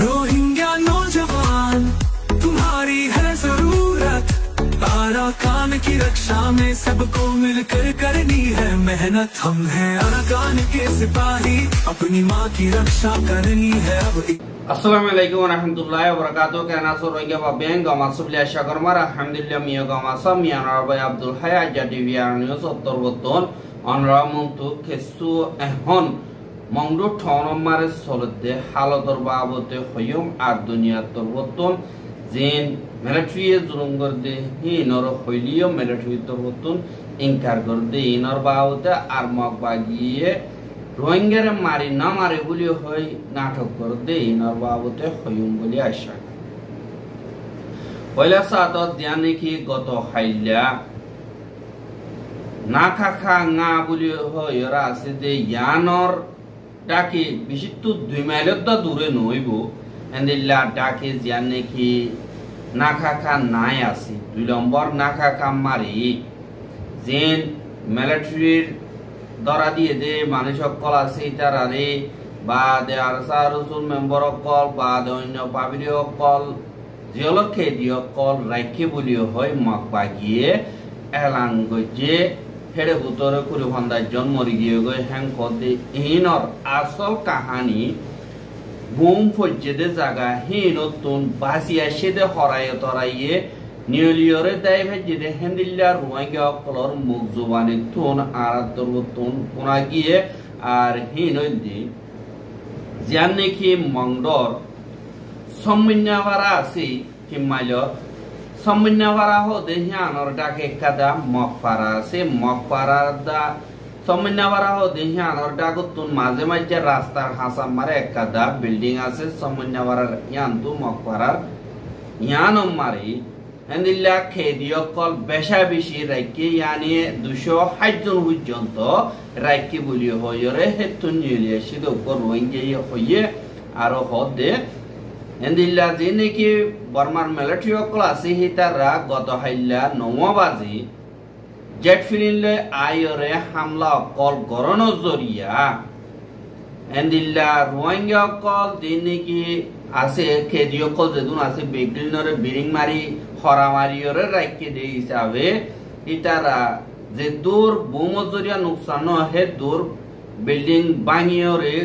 Rohingya नौजवान तुम्हारी है जरूरत, अराकान की रक्षा में सबको मिलकर करनी है मेहनत। हम हैं अराकान के सिपाही, अपनी माँ की रक्षा करनी है अब। Assalamualaikum warahmatullahi wabarakatuh. Karena surga babeng gamas sublia syakarmar alhamdulillah miya gamasa miya narbai Abdul Hayat jadi biar news ottorboton onra muntu kesu ehon mongdo thonomare solde halator babote hoyum ar dunia torboton zin military zulungorde hinor hoiliyo military torboton inkar gorde inor babote ar mokbagiye রোহিঙ্গার মারি না মারে বলি হয় নাটক করে দেই নর বাবতে হইম বলি আশা পয়লা সাত ধ্যানে কি গত হাইলা না খাখা না বলি হয় ওরা আছে যে ইয়ানর ডাকে বিশিষ্ট 2 মাইলের দা দূরে নইব এন্দিল্লা ডাকে ধ্যানে কি না খাখা নাই আছে 2 নম্বর না খাখা মারি জেন মিলিটারির দরা দিয়ে দে মানুষ সকল আছে তারারে বা দে আরসা রসুল মেম্বার সকল বা অন্য পাবলি সকল জিয়লক্ষে দিয়ে সকল রাখে বলিও হয় মাক বাগিয়ে এলান গজে হেড়ে ভুতরে কুড়ি ভান্ডার জন্মরি গিয়ে গই হ্যাং কদে হিনর আসল কাহানি বুম ফজ্জেদে জায়গা হিন নতুন বাসিয়া সেদে হরাইয়ে তরাইয়ে নিউলিয়রে দাই ভেজে হেন্দিল্লা রোহিঙ্গা কলর মুখ জুবানি তুন আর তরবতুন কোনা গিয়ে আর হিনদি জিয়ান নেকি মংডর সম্মিন্যাভারা আছে হিমালয় সম্মিন্যাভারা হদে হিয়ানর ডাকে কাদা মকপারা আছে মকপারার দা সম্মিন্যাভারা হদে হিয়ানর ডাকতুন মাঝে মাঝে রাস্তার হাসা মারে কাদা বিল্ডিং আছে সম্মিন্যাভারার ইয়ান্তু মকপারার ইয়ানম মারি এন্দিল্লা খেদিও কল বেশা বেশি রাইকে ইয়ানি 260 জন পর্যন্ত রাইকে বলিও হয়রে হেতুন নিলিয়ে সিদ উপর রোহিঙ্গা হইয়ে আর হদে এন্দিল্লা যে নাকি বর্মার মিলিটারি কল আছে হিতারা গত হাইলা 9 বাজে জেট ফিলিনলে আইরে হামলা কল গরণ জরিয়া এন্দিল্লা রোহিঙ্গা কল যে নাকি আছে খেদিও কল যেদুন আছে বেগলিনরে বিরিং মারি হরামারিয়রে রাখকে দে হিসাবে ইতারা যে দূর বোমজরিয়া নুকসান হে দূর বিল্ডিং বাঙিয়রে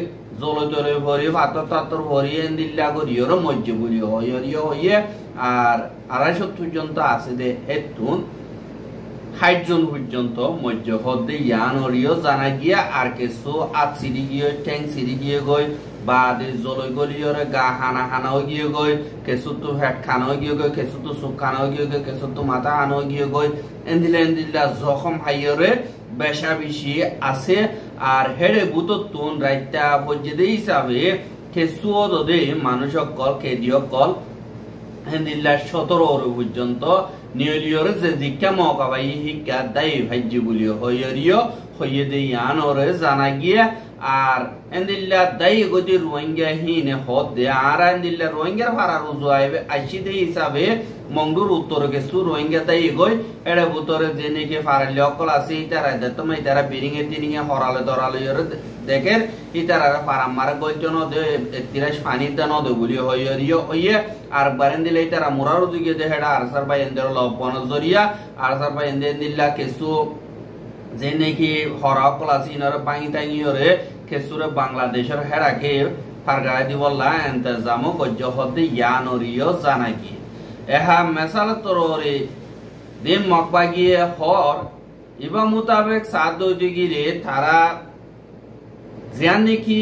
জলতরে ভরি ভাতর তাতর ভরি এন্দিল্লা গরিয়র মজ্জে বলি হইয়রিয় হইয়ে আর 250 পর্যন্ত আছে দে হেতুন 60 জন পর্যন্ত মজ্জে হদে ইয়ানরিও জানা গিয়া আর কিছু আছিরি গিয়ে ট্যাঙ্ক সিরি গিয়ে গই বাদে জলই গলিয়রে গা হানা হানা গিয়ে গই কিছু তো হেড খানা গিয়ে গই কিছু তো সুখ খানা গিয়ে গই কিছু তো মাথা হানা গিয়ে গই এন্দিলা জখম হাইয়রে বেশা বেশি আছে আর হেড়ে বুততুন রাইতা বজে হিসাবে কিছু দে মানুষ কল খেদিও কল এন্দিলা 17 পর্যন্ত নিয়লিয়রে যে দীক্ষা মকাবাই হিকা দাই ভাজ্য বলিও হইয়রিও হইয়ে দে ইয়ানরে জানা গিয়া আর এন্দিল্লা দাই গদি রোহিঙ্গা হিনে হদে আর এন্দিল্লা রোহিঙ্গার ভাড়া রুজু আইবে আইসিদে হিসাবে মংডুর উত্তরে গেছু রোহিঙ্গা দাই গই এড়ে বুতরে যে নেকে ফারালি অকল আছে ইতারা দতম ইতারা বিরিং এ তিরিং এ হরালে দরালে ইরে দেখের ইতারা ফারাম মারে গইজন দে তিরাশ পানি দান দে বলি হইরিও হইয়ে আর বারেন্দিলে ইতারা মুরারু দিগে দে হেডা আরসার বাই এন্দের লপন জরিয়া আরসার বাই এন্দিল্লা কেসু যে নাকি হরা ক্লাস ইনরে পানি টাইনিয়রে কেসুরে বাংলাদেশের হেরাকে ফারগাড়ি দিবল্লা ইন্তজাম গজ্জ হদে ইয়ানরিও জানাকি এহা মেসাল তররে দিন মকবাগিয়ে হর ইবা মোতাবেক সাদ দিগিরে তারা জিয়ান নাকি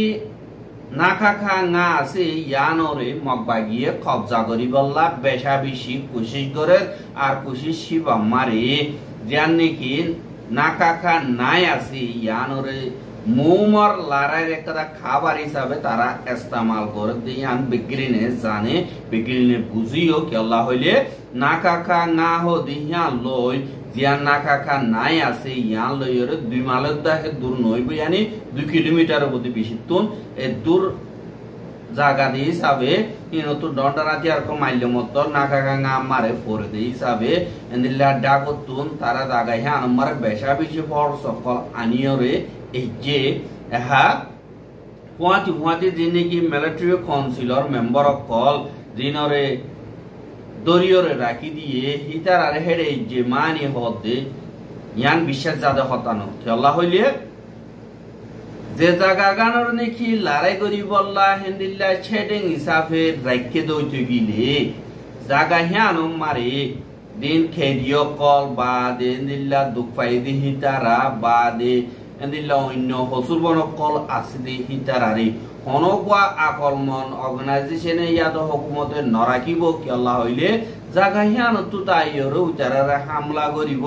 না খাখা না আছে ইয়ানরে মকবাগিয়ে কবজা করি বল্লা বেশা বেশি কোশিশ করে আর কোশিশ শিবা মারে জিয়ান নাকি না কাকা নাই আছে ইয়ানরে মোমর লারাই একটা খাবার হিসাবে তারা ইস্তেমাল করে দিয়ান বিক্রিনে জানে বিক্রিনে বুঝিও কি আল্লাহ হইলে না কাকা না হো দিয়া লই জিয়ান না কাকা নাই আছে ইয়ান লইরে 2 মাইলের দাহে দূর নইব ইয়ানি 2 কিলোমিটারের মধ্যে বেশি তুন এ দূর জায়গা দিয়ে হিসাবে ইনতো ডন্ডারাতি আর কো মাইলে মত না কাকা না মারে পরে দিয়ে হিসাবে এন্দিল্লা ডাকতুন তারা জায়গা হে আনমার বেশা বেশি ফর সকল আনিয়রে এই যে এহা পুয়াতি যিনি কি মিলিটারি কাউন্সিলর মেম্বার কল দিনরে দরিয়রে রাখি দিয়ে হিতার আর হেড়ে যে মানি হদে ইয়ান বিশ্বাস যাদে হতানো আল্লাহ হইলে যে জায়গা গানোর নাকি লড়াই করি বললা হেন্দিল্লা ছেডিং হিসাবে রাখে দইতে গিলে জায়গা হিয়ান মারে দিন খেদিও কল বা দিল্লা দুঃখ পাই দি হিতারা বা দে দিল্লা অন্য হসুর বন কল আছে দি হিতারারে হনকুয়া আকলমন অর্গানাইজেশনে ইয়াদ হকুমতে নরাকিব কি আল্লাহ হইলে জায়গা হিয়ান তো তাইয়র উচারারে হামলা করিব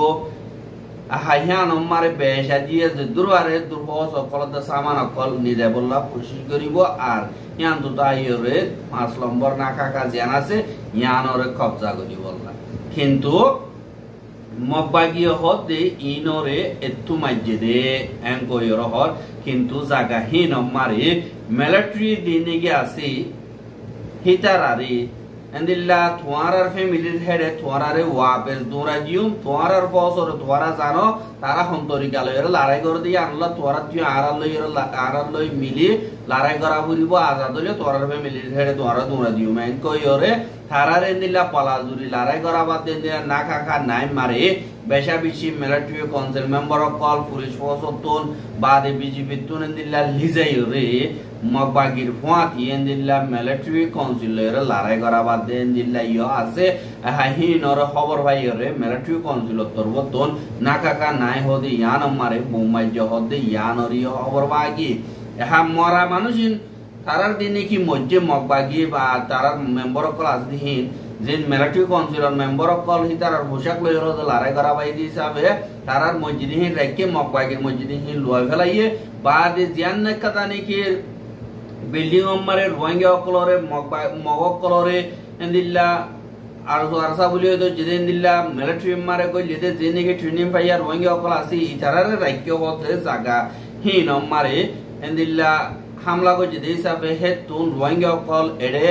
হাইয়ান মারে বেশা দিয়ে যে দুরবারে দুর্বস অকলত সামান অকল নিজে বললা কোশিশ করিব আর ইয়ান তো তাইয়রে 5 নম্বর না কাকা জান আছে ইয়ানরে কবজা করি বললা কিন্তু মগবাগিয় হতে ইনরে এত্তু মাজ্জেদে এনকয়র হর কিন্তু জায়গা হিন মারে মিলিটারি দিনেগে আছে হিতারারে এন্দিল্লা তোয়ারার ফ্যামিলির হেডে তোয়ারারে ওয়াপেস দৌড়া দিউম তোয়ারার বছর তোয়ারা জানো তারা হন্তরিকা লইরে লড়াই করে দিয়ে আনলা তোয়ারা তুই আড়াল লই মিলি লড়াই করা ফুরিব আজাদ হইলে তোয়ারার ফ্যামিলির হেডে তোয়ারা দৌড়া দিউম এন কইরে তারারে এন্দিল্লা পালাজুরি লড়াই করা বাদ দিয়ে না কাকা নাই মারে বেশা বেশি মিলিটারি কাউন্সিল মেম্বার কল পুলিশ ফোর্সতন বাদে বিজেপি তুন এন্দিল্লা লিজাই রে মগবাগির ফুয়াতি এন্দিল্লা মিলিটারি কাউন্সিলের লড়াই করা বাদ দিয়ে এন্দিল্লা ইয় আছে হিনর খবর ভাইরে মিলিটারি কাউন্সিল তরবতন না কাকা নাই হদে ইয়ান মারে বোমাজ্য হদে ইয়ানর ইয় খবর বাগি এহা মরা মানুষিন তারার দিনে কি মজ্জে মগবাগি বা তারার মেম্বার কল আসদিহীন যে মিলিটারি কাউন্সিলর মেম্বার কল হি তারার পোশাক লই হদে লড়াই করা বাই হিসাবে তারার মসজিদহীন রাখকে মগবাগির মসজিদহীন লয় ফেলাইয়ে বাদে জিয়ান নেকাতা নাকি বিল্ডিং মারে রোহিঙ্গা কলরে মগ কলরে এন্দিল্লা আর আরসা বলি হয়তো যেদিন দিল্লা মিলিটারি মারে কই যেতে যে নাকি ট্রেনিং পাইয়া রোহিঙ্গা কল আসি ইতারারে রাজ্য হতে জায়গা হিন মারে এন্দিল্লা হামলা করে যেতে হিসাবে হেতুন রোহিঙ্গা কল এড়ে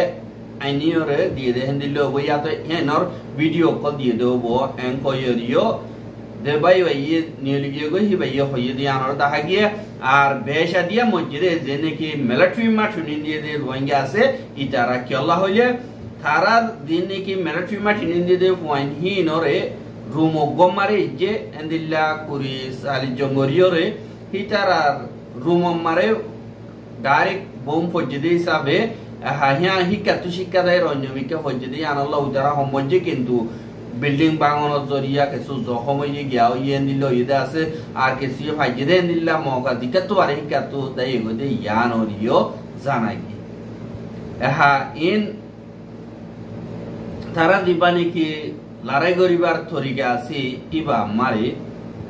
আইনিয়রে দিয়ে দে হেন্দিল্লা বইয়া তো হেনর ভিডিও কল দিয়ে দেবো এনকয়রিও দেবাই ভাইয়ে নিয়ে গিয়ে গই হি ভাইয়ে হইয়ে দিয়ে আনার দেখা গিয়ে আর বেশা দিয়া মসজিদে যে নাকি মিলিটারি মা ট্রেনিং দিয়ে দে রোহিঙ্গা আছে ইতারা কি আল্লাহ হইলে তারার দিন নাকি মিলিটারি মা ট্রেনিং দিয়ে দে পয়েন্ট হিনরে রুম গমারে যে এন্দিল্লা কুরি সালি জঙ্গরিয়রে হিতারার রুম মারে ডাইরেক্ট বোম ফজ্জিদে হিসাবে হাহিয়া হিকাতু শিক্ষা দেয় রঞ্জমিকা ফজ্জিদে আনাল্লাহ উতারা সম্বন্ধে কিন্তু বিল্ডিং বাঙানোর জরিয়া কিছু জখম হয়ে গিয়া ইয়ে দিল ইদে আছে আর কিছু ফাইজে দিল্লা মৌকা দিকাতো আর হিকাতু তাই এগোতে ইয়ান ওরিও জানাই এহা ইন তারা দিবা নাকি লড়াই করিবার তরিকা আছে ইবা মারে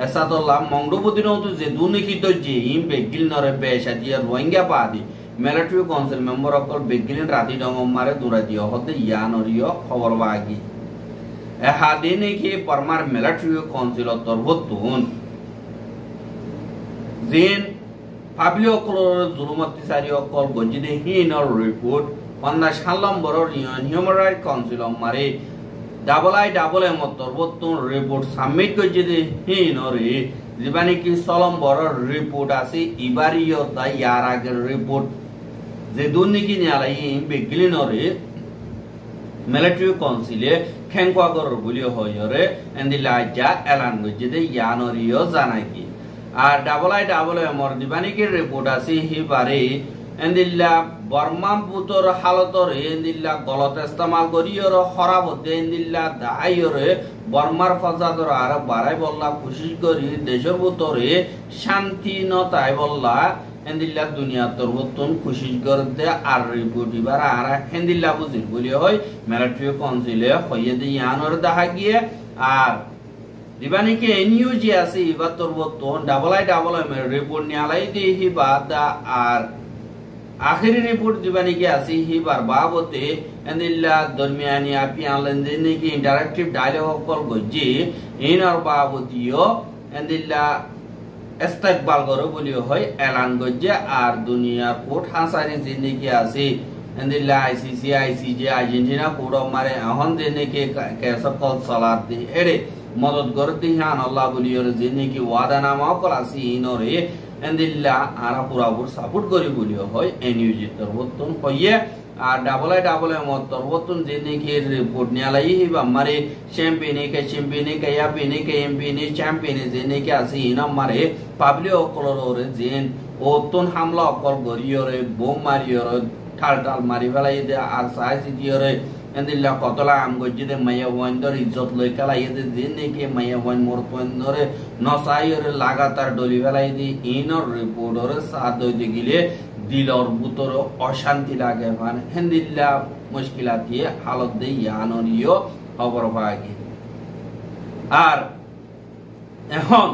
এসাদুল্লাহ মংডবতী নতো যে দুনিকি তো যে ইম বেগিল নরে বেশা দিয়া Rohingya Padi military council member অকল বেগিল রাতি ডং মারে দুরা দিও হতে ইয়ান ওরিও খবর বাগি এহা দিনে কি পরমার মিলিটারি কাউন্সিল তরবতুন জিন পাবলি অকল জুলুমতি সারি অকল গজিদে হিনর রিপোর্ট 50 নম্বরের হিউম্যান রাইট কাউন্সিল মারে ডাবল এম তরবতুন রিপোর্ট সাবমিট গজিদে হিনরে যেবানি কি 6 নম্বরের রিপোর্ট আছে ইবারিও তাই ইয়ার আগের রিপোর্ট যে দুর্নীতি নিয়ালাই বেগিলিনরে মিলিটারি কাউন্সিলে খেংকোয়া করর বলি হয়রে এন্দিলা যা এলান গজিদে ইয়ানরিও জানাই কি আর ডাবল এমর দিবানিকের রিপোর্ট আছে হিবারে এন্দিল্লা বর্মা পুতর হালতর এন্দিল্লা গলত ইস্তেমাল করিয়র খরাবতে এন্দিল্লা দায়রে বর্মার ফজাদর আর বাড়াই বললা কোশিশ করি দেশের ভিতরে শান্তি নতাই বললা এন্দিল্লা দুনিয়া তরবতন কোশিশ করতে আর রিপোর্ট ইবার আর এন্দিল্লা বুঝির বলি হয় মিলিটারি কাউন্সিলে হইয়ে দিয়ে আনর দেখা গিয়ে আর দিবানিকে এনইউ যে আছে ইবার তরবতন ডাবল এম রিপোর্ট নিয়ালাই দিয়ে হিবা আর आखिरी रिपोर्ट दिवानी के आसी ही बार बाबते एंदिल्ला दरमियानी आपियां लेनदेन की इंटरैक्टिव डायलॉग कॉल गोजी इन और बाबतियो एंदिल्ला इस्तकबाल करो बोलियो होय ऐलान गोजे आर दुनिया कोट हासारी जिंदगी आसी एंदिल्ला आईसीसी आईसीजे अर्जेंटीना कोड मारे अहन देने के कैसा कॉल सलात दे एडे मदद करते हैं अल्लाह बोलियो जिंदगी वादा नामा कॉल आसी इनोरे এন্দিল্লা আরা পুরাপুর সাপোর্ট করি বলিও হয় এনইউজি তরবতন হইয়ে আর ডাবল আই মত তরবতন যে নাকি রিপোর্ট নিয়ালাই হিবা মারে চ্যাম্পিয়ন কে ইয়াপিনে কে এমপিনে চ্যাম্পিয়ন যে নাকি আছে ইনা মারে পাবলিক অকলরে জেন ওতন হামলা অকল গরিয়রে বোম মারিয়রে ঠাল মারি ফেলাই দে আর সাইসি দিয়রে এন্দিল্লা কতলা আম গজ্জিদে মাইয়া ওয়াইন্দর ইজ্জত লই কালা ইদে দিন নাকি মাইয়া ওয়াইন মোর পয়েন্দরে নসাইয়রে লাগাতার ডলি ফেলাই দি ইনর রিপোর্টরে সাথ দইতে গিলে দিলর বুতর অশান্তি লাগে মানে হেন্দিল্লা মুশকিলাত দিয়ে হালত দে ইয়ানরিও খবর পাগে আর এখন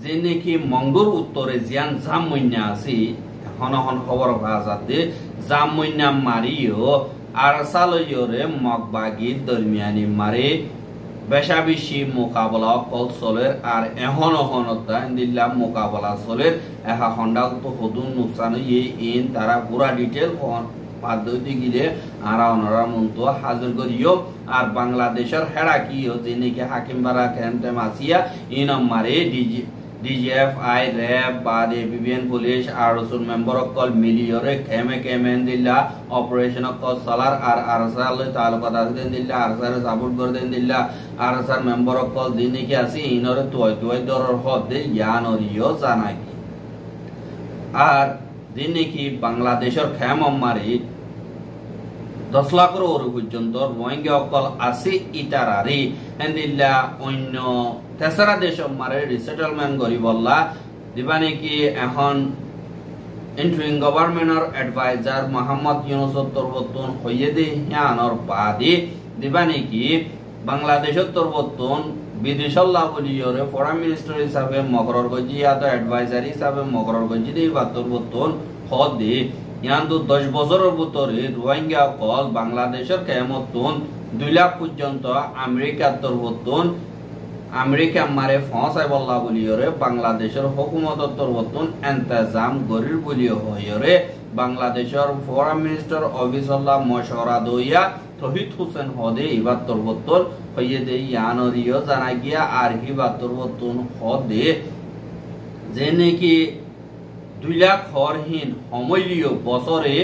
যে নাকি মঙ্গল উত্তরে জিয়ান জামমইনা আছে এখন খবর পাওয়া যাতে জামমইনা মারিও আর সালয়রে মগবাগি দরমিয়ানি মারে বেশাবেশি মোকাবলা কল চলের আর এহনতা দিল্লা মোকাবলা চলের এহা হন্ডাল তো হদুন নুকসান ইন তারা পুরা ডিটেল পদ্ধতি গিলে আর অনরা মন্ত হাজির করিও আর বাংলাদেশের হেরা কি যে নাকি হাকিম বারা ক্যান্টে মাসিয়া ইন মারে DGFI র্যাব বাদ এবিবিএন পুলিশ আর রসুল মেম্বার অকল মিলিয়রে কেমে দিল্লা অপারেশন অকল সালার আর আরসার লই তালুকাত আছে দিল্লা আরসার সাপোর্ট করে দেন দিল্লা আরসার মেম্বার অকল দিনে কি আছে ইনরে তুই দরর হদে ইয়ানরিও জানাই আর দিনে কি বাংলাদেশের খেম মারি 10 লাখের ওর পর্যন্ত রোহিঙ্গা অকল আছে ইটারারি এন্দিল্লা অন্য তেসরা দেশ মারে রিসেটেলমেন্ট করি বললা দিবানি কি এখন ইন্টারিম গভর্নমেন্টর অ্যাডভাইজার মোহাম্মদ ইউনুস তরবতন হইয়ে দে ইয়ানর বাদে দিবানি কি বাংলাদেশের তরবতন বিদেশল্লাহ বলিয়রে ফরেন মিনিস্টার হিসাবে মকরর গজি আতো অ্যাডভাইজার হিসাবে মকরর গজি দে বা তরবতন হদ দে ইয়ান 10 বছরের ভিতরে রোহিঙ্গা কল বাংলাদেশের কেমতন 2 লাখ পর্যন্ত আমেরিকার তরবতন আমেরিকা মারে ফসাই বল্লা বলিয়রে বাংলাদেশের হুকুমত তরবতন ইন্তজাম গরির বলিয় হয়রে বাংলাদেশের ফরেন মিনিস্টার অফিসাল্লাহ মশওয়ারা দইয়া তহিদ হোসেন হদে ইবাত তরবতন হইয়ে দে ইয়ানরিও জানা গিয়া আর হিবাত তরবতন হদে যে নাকি 2 লাখ হরহীন সমলিও বছরে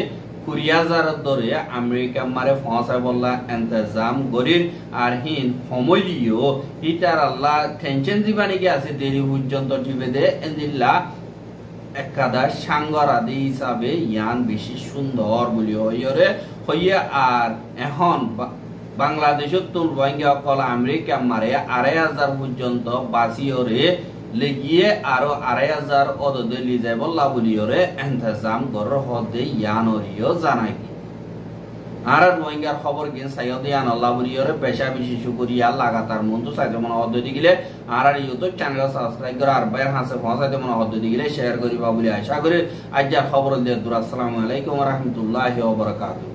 20,000 ধরে আমেরিকা মারে ফসাই বল্লা ইন্তজাম গরির আর হিন সমলিও ইটার আল্লাহ টেনশন দিবানি কি আছে দেরি পর্যন্ত টিপে দে এন্দিল্লা একাদা সাঙ্গর আদি হিসাবে ইয়ান বেশি সুন্দর বলি হইরে হইয়া আর এখন বাংলাদেশের তো রোহিঙ্গা কল আমেরিকা মারে 2,500 পর্যন্ত বাসিওরে লেগিয়ে আরো 2,500 অদদে লিজে বল্লা বলিওরে ইন্তজাম গর হদে ইয়ানরিও জানাই আর রোহিঙ্গার খবর গেন সাইয়দ ইয়ান আল্লাহ বলিওরে পেশা বেশি শুকরিয়া লাগাতার মন্ত সাইতে মন হদে দিলে আর ইউটিউব চ্যানেল সাবস্ক্রাইব করে আর বাইর হাসে পৌঁছাতে মন হদে দিলে শেয়ার করিবা বলি আশা করি আজ খবর দিয়ে দুর আসসালামু আলাইকুম ওয়া রাহমাতুল্লাহি ওয়া বারাকাতুহু